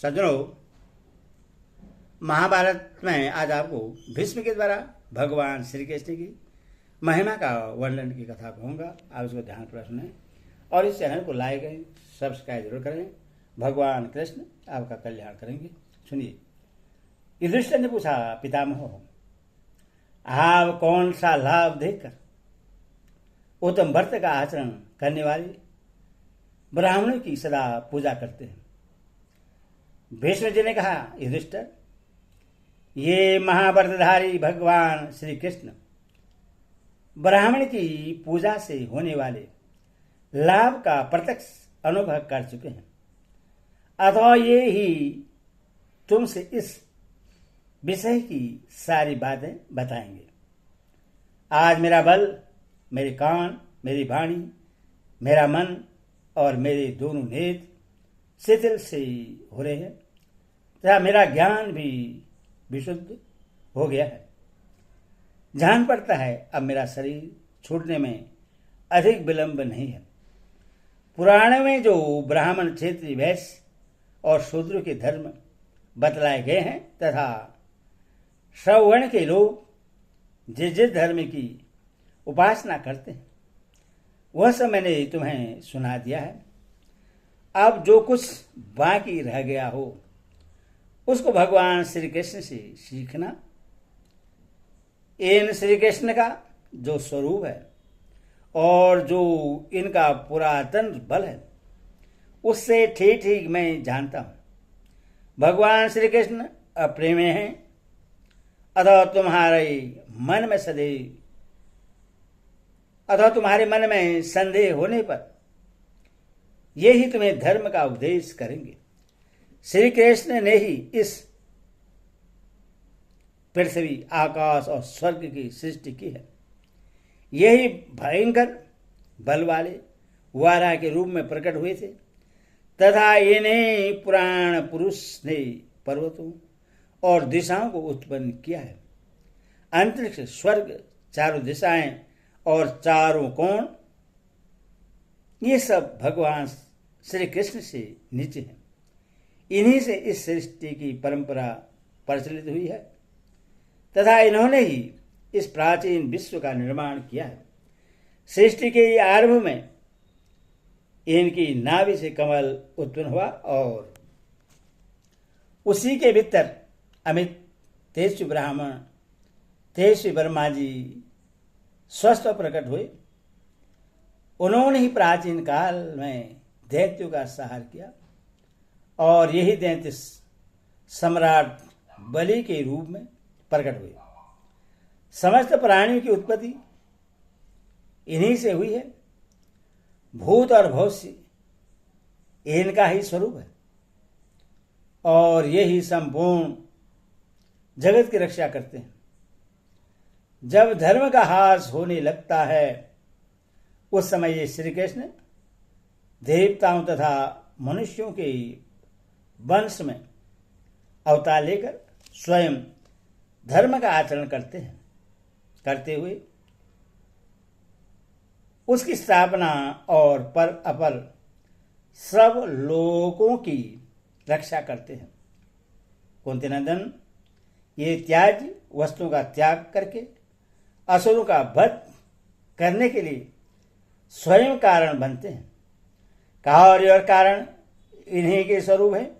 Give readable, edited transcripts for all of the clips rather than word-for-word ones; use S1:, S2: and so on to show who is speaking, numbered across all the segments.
S1: सज्जनों, महाभारत में आज आपको भीष्म के द्वारा भगवान श्री कृष्ण की महिमा का वर्णन की कथा कहूँगा। आप इसको ध्यानपूर्वक सुनें और इस चैनल को लाइक करें, सब्सक्राइब जरूर करें। भगवान कृष्ण आपका कल्याण करेंगे। सुनिए। युधिष्ठिर ने पूछा, पितामह, आप कौन सा लाभ देकर उत्तम व्रत का आचरण करने वाले ब्राह्मणों की सदा पूजा करते हैं? भीष्म जी ने कहा, युधिष्ठिर, ये महाव्रतधारी भगवान श्री कृष्ण ब्राह्मण की पूजा से होने वाले लाभ का प्रत्यक्ष अनुभव कर चुके हैं, अथवा ये ही तुमसे इस विषय की सारी बातें बताएंगे। आज मेरा बल, मेरे कान, मेरी वाणी, मेरा मन और मेरे दोनों नेत्र शिथिल से हो रहे हैं तथा मेरा ज्ञान भी विशुद्ध हो गया है। जान पड़ता है अब मेरा शरीर छूटने में अधिक विलंब नहीं है। पुराण में जो ब्राह्मण, क्षेत्रीय, वैश्य और शूद्र के धर्म बतलाए गए हैं तथा सवर्ण के लोग जिस जिस धर्म की उपासना करते हैं वह सब मैंने तुम्हें सुना दिया है। अब जो कुछ बाकी रह गया हो उसको भगवान श्री कृष्ण से सीखना। इन श्री कृष्ण का जो स्वरूप है और जो इनका पुरातन बल है उससे ठीक ठीक मैं जानता हूं। भगवान श्री कृष्ण अप्रेमेय हैं, अथवा तुम्हारे मन में संदेह होने पर ये ही तुम्हें धर्म का उपदेश करेंगे। श्री कृष्ण ने ही इस पृथ्वी, आकाश और स्वर्ग की सृष्टि की है। यही भयंकर बल वाले वारा के रूप में प्रकट हुए थे तथा इन्हें पुराण पुरुष ने पर्वतों और दिशाओं को उत्पन्न किया है। अंतरिक्ष, स्वर्ग, चारों दिशाएं और चारों कोण, ये सब भगवान श्री कृष्ण से नीचे हैं। इन्हीं से इस सृष्टि की परंपरा प्रचलित हुई है तथा इन्होंने ही इस प्राचीन विश्व का निर्माण किया है। सृष्टि के आरंभ में इनकी नाभि से कमल उत्पन्न हुआ और उसी के भीतर अमित तेजस्वी ब्राह्मण, तेजस्वी ब्रह्मा जी स्वस्थ प्रकट हुए। उन्होंने ही प्राचीन काल में दैत्यों का संहार किया और यही दैत्य सम्राट बलि के रूप में प्रकट हुए। समस्त प्राणियों की उत्पत्ति इन्हीं से हुई है। भूत और भविष्य इनका ही स्वरूप है और यही संपूर्ण जगत की रक्षा करते हैं। जब धर्म का ह्रास होने लगता है उस समय ये श्री कृष्ण देवताओं तथा मनुष्यों के वंश में अवतार लेकर स्वयं धर्म का आचरण करते हुए उसकी स्थापना और पर अपर सब लोगों की रक्षा करते हैं। कुंती नंदन ये त्याज्य वस्तुओं का त्याग करके असुरों का वध करने के लिए स्वयं कारण बनते हैं। कार्य और कारण इन्हीं के स्वरूप है।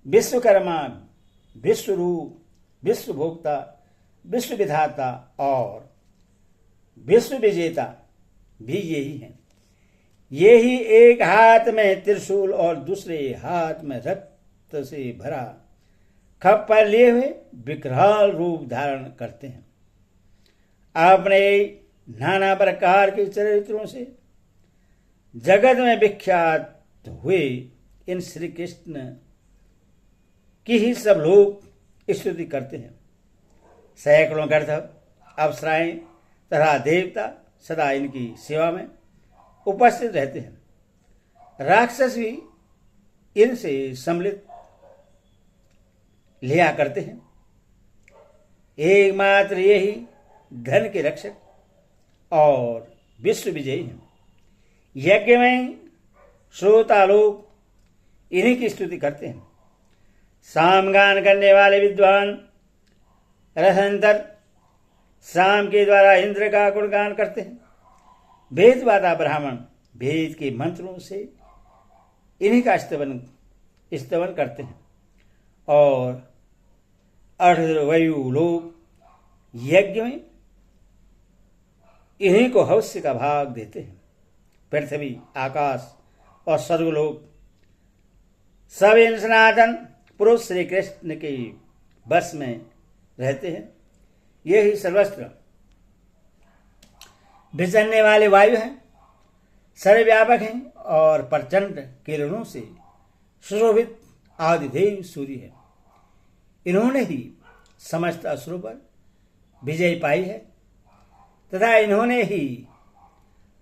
S1: विश्वकर्मा, विश्वरूप, विश्वभोक्ता, विश्व विधाता और विश्व विजेता भी यही हैं। ये ही एक हाथ में त्रिशूल और दूसरे हाथ में रक्त से भरा खप्पर लिए हुए विकराल रूप धारण करते हैं। अपने नाना प्रकार के चरित्रों से जगत में विख्यात हुए इन श्री कृष्ण की ही सब लोग स्तुति करते हैं। सैकड़ों गंधर्व, अप्सराएं तथा देवता सदा इनकी सेवा में उपस्थित रहते हैं। राक्षस भी इनसे सम्मिलित लिया करते हैं। एकमात्र यही धन के रक्षक और विश्व विजयी हैं। यज्ञ में श्रोता लोग इन्हीं की स्तुति करते हैं। सामगान करने वाले विद्वान रसंतर साम के द्वारा इंद्र का गुणगान करते हैं। वेदवादा ब्राह्मण वेद के मंत्रों से इन्हीं का स्तवन करते हैं और अर्धवायु लोग यज्ञ में इन्हीं को हवस्य का भाग देते हैं। पृथ्वी, आकाश और स्वर्गलोक सब इन सनातन पुरुष श्री कृष्ण के बस में रहते हैं। ये ही सर्वस्त्र विचरने वाले वायु हैं, सर्वव्यापक हैं और प्रचंड किरणों से सुशोभित आदिदेव सूर्य है। इन्होंने ही समस्त असुरों पर विजय पाई है तथा इन्होंने ही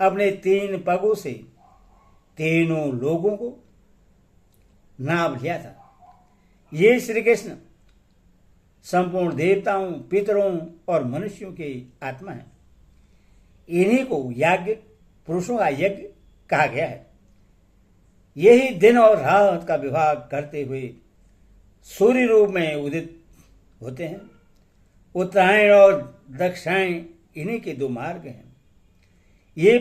S1: अपने 3 पगों से तीनों लोगों को नाप लिया था। ये श्री कृष्ण संपूर्ण देवताओं, पितरों और मनुष्यों के आत्मा है। इन्हीं को याज्ञ पुरुषों का यज्ञ कहा गया है। यही दिन और रात का विभाग करते हुए सूर्य रूप में उदित होते हैं। उत्तरायण और दक्षिणायन इन्हीं के 2 मार्ग हैं। ये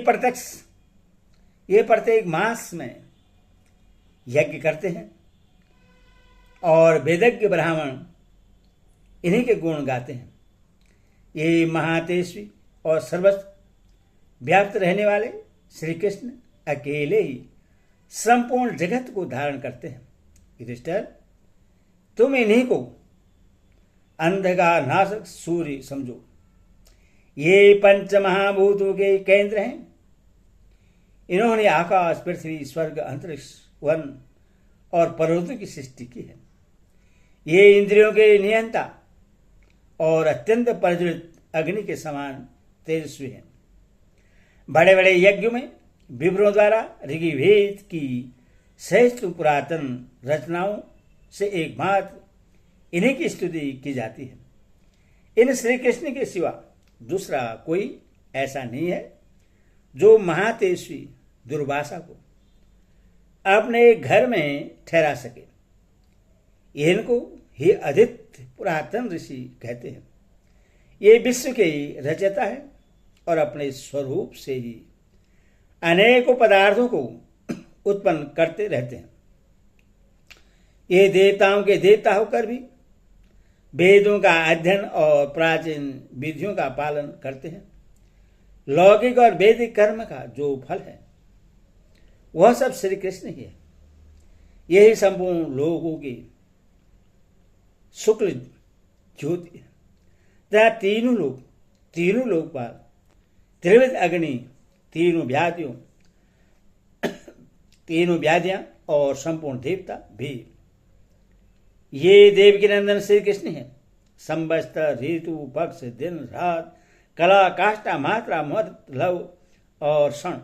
S1: प्रत्येक मास में यज्ञ करते हैं और वेदज्ञ ब्राह्मण इन्हीं के गुण गाते हैं। ये महातेजस्वी और सर्वत्र व्याप्त रहने वाले श्री कृष्ण अकेले ही संपूर्ण जगत को धारण करते हैं। युधिष्ठिर, तुम इन्हीं को अंधकार नाशक सूर्य समझो। ये 5 महाभूतों के केंद्र हैं। इन्होंने आकाश, पृथ्वी, स्वर्ग, अंतरिक्ष, वन और पर्वतों की सृष्टि की है। ये इंद्रियों के नियंता और अत्यंत प्रज्वलित अग्नि के समान तेजस्वी हैं। बड़े बड़े यज्ञों में विप्रों द्वारा ऋग्वेद की श्रेष्ठ पुरातन रचनाओं से एकमात्र इन्हीं की स्तुति की जाती है। इन श्री कृष्ण के सिवा दूसरा कोई ऐसा नहीं है जो महातेजस्वी दुर्वासा को अपने घर में ठहरा सके। इनको ही आदित्य पुरातन ऋषि कहते हैं। ये विश्व के रचयिता है और अपने स्वरूप से ही अनेकों पदार्थों को उत्पन्न करते रहते हैं। ये देवताओं के देवता होकर भी वेदों का अध्ययन और प्राचीन विधियों का पालन करते हैं। लौकिक और वैदिक कर्म का जो फल है वह सब श्री कृष्ण ही है। यही संपूर्ण लोगों की शुक्ल ज्योति है। तथा तीनों लोकपाल, त्रिविध अग्नि, तीनों व्याधियां और संपूर्ण देवता भी ये देवकी नंदन श्री कृष्ण है। संवत्सर, ऋतु, पक्ष, दिन, रात, कला, काष्ठा, मात्रा, मद, लव और क्षण,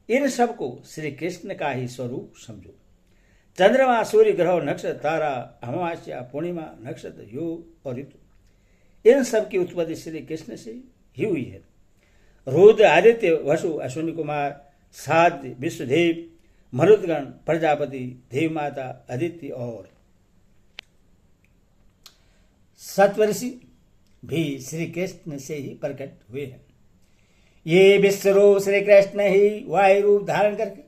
S1: इन सब को श्री कृष्ण का ही स्वरूप समझो। चंद्रमा, सूर्य, ग्रह, नक्षत्र, तारा, अमावस्या, पूर्णिमा, नक्षत्र, योग और ऋतु, इन सब की उत्पत्ति श्री कृष्ण से ही हुई है। रुद्र, आदित्य, वसु, अश्विनी कुमार, साध्य, विश्वदेव, मरुदगण, प्रजापति, देवमाता, अदिति और सत्वऋषि भी श्री कृष्ण से ही प्रकट हुए हैं। ये विश्वरूप श्री कृष्ण ही वायु रूप धारण करके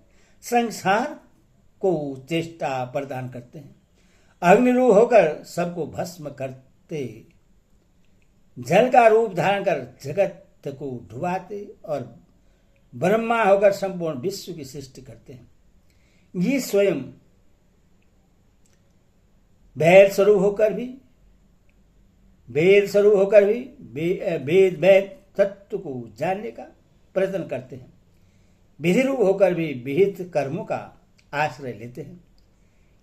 S1: संसार को चेष्टा प्रदान करते हैं। अग्निरूप होकर सबको भस्म करते, जल का रूप धारण कर जगत को डुबाते और ब्रह्मा होकर संपूर्ण विश्व की सृष्टि करते हैं। ये स्वयं वेद स्वरूप होकर भी वेद तत्व को जानने का प्रयत्न करते हैं। विधि रूप होकर भी विहित कर्मों का आश्रय लेते हैं।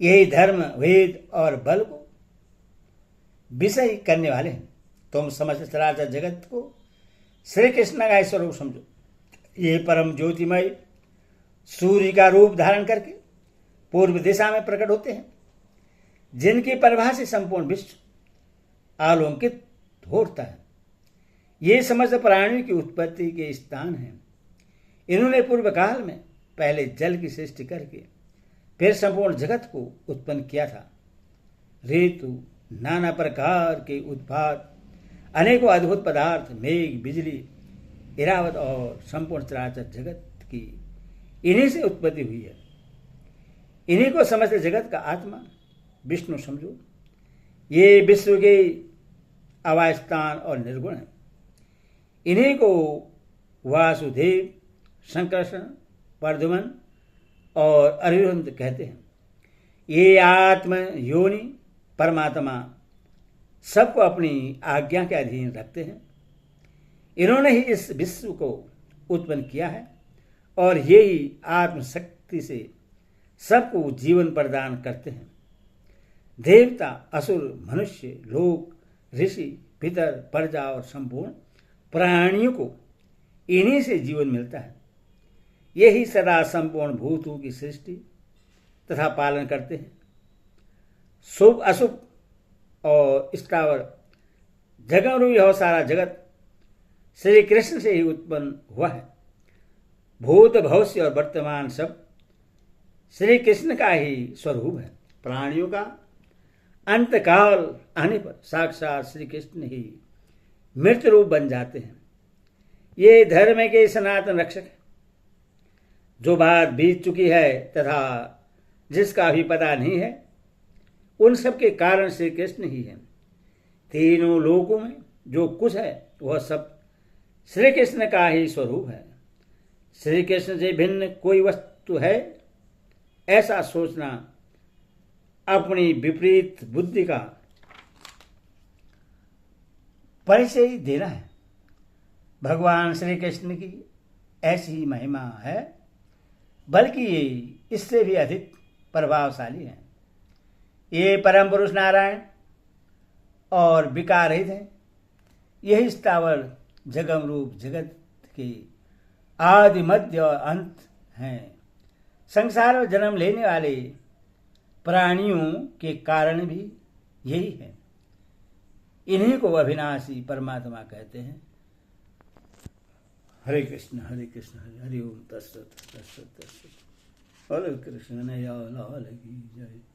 S1: यही धर्म, वेद और बल को विषय करने वाले हैं। तुम समस्त चराचर जगत को श्री कृष्ण का स्वरूप समझो। ये परम ज्योतिमय सूर्य का रूप धारण करके पूर्व दिशा में प्रकट होते हैं, जिनकी प्रभा से संपूर्ण विश्व आलोकित होता है। ये समस्त प्राणियों की उत्पत्ति के स्थान हैं। इन्होंने पूर्व काल में पहले जल की सृष्टि करके फिर संपूर्ण जगत को उत्पन्न किया था। ऋतु, नाना प्रकार के उत्पाद, अनेकों अद्भुत पदार्थ, मेघ, बिजली, इरावत और संपूर्ण चराचर जगत की इन्हीं से उत्पत्ति हुई है। इन्हीं को समस्त जगत का आत्मा विष्णु समझो। ये विश्व के अवास्थान और निर्गुण है। इन्हीं को वासुदेव, संकर्षण, प्रद्युम्न और अरिहंत कहते हैं। ये आत्म योनि परमात्मा सबको अपनी आज्ञा के अधीन रखते हैं। इन्होंने ही इस विश्व को उत्पन्न किया है और ये ही आत्मशक्ति से सबको जीवन प्रदान करते हैं। देवता, असुर, मनुष्य, लोक, ऋषि, पितर, प्रजा और संपूर्ण प्राणियों को इन्हीं से जीवन मिलता है। यही सदा संपूर्ण भूतों की सृष्टि तथा पालन करते हैं। शुभ अशुभ और स्थावर जगमरूपी और सारा जगत श्री कृष्ण से ही उत्पन्न हुआ है। भूत, भविष्य और वर्तमान सब श्री कृष्ण का ही स्वरूप है। प्राणियों का अंतकाल आने पर साक्षात श्री कृष्ण ही मृत रूप बन जाते हैं। ये धर्म के सनातन रक्षक है। जो बात बीत चुकी है तथा जिसका भी पता नहीं है, उन सब के कारण श्री कृष्ण ही है। तीनों लोकों में जो कुछ है वह सब श्री कृष्ण का ही स्वरूप है। श्री कृष्ण से भिन्न कोई वस्तु है, ऐसा सोचना अपनी विपरीत बुद्धि का परिचय देना है। भगवान श्री कृष्ण की ऐसी महिमा है, बल्कि ये इससे भी अधिक प्रभावशाली है। ये परम पुरुष नारायण और विकार रहित है। यही स्थावर जगम रूप जगत के आदि, मध्य और अंत हैं। संसार में जन्म लेने वाले प्राणियों के कारण भी यही है। इन्हीं को अविनाशी परमात्मा कहते हैं। हरे कृष्ण हरे कृष्ण हरे हरि ओम तत्सत तत्सत तत्सत। हरे कृष्ण लाल की जय।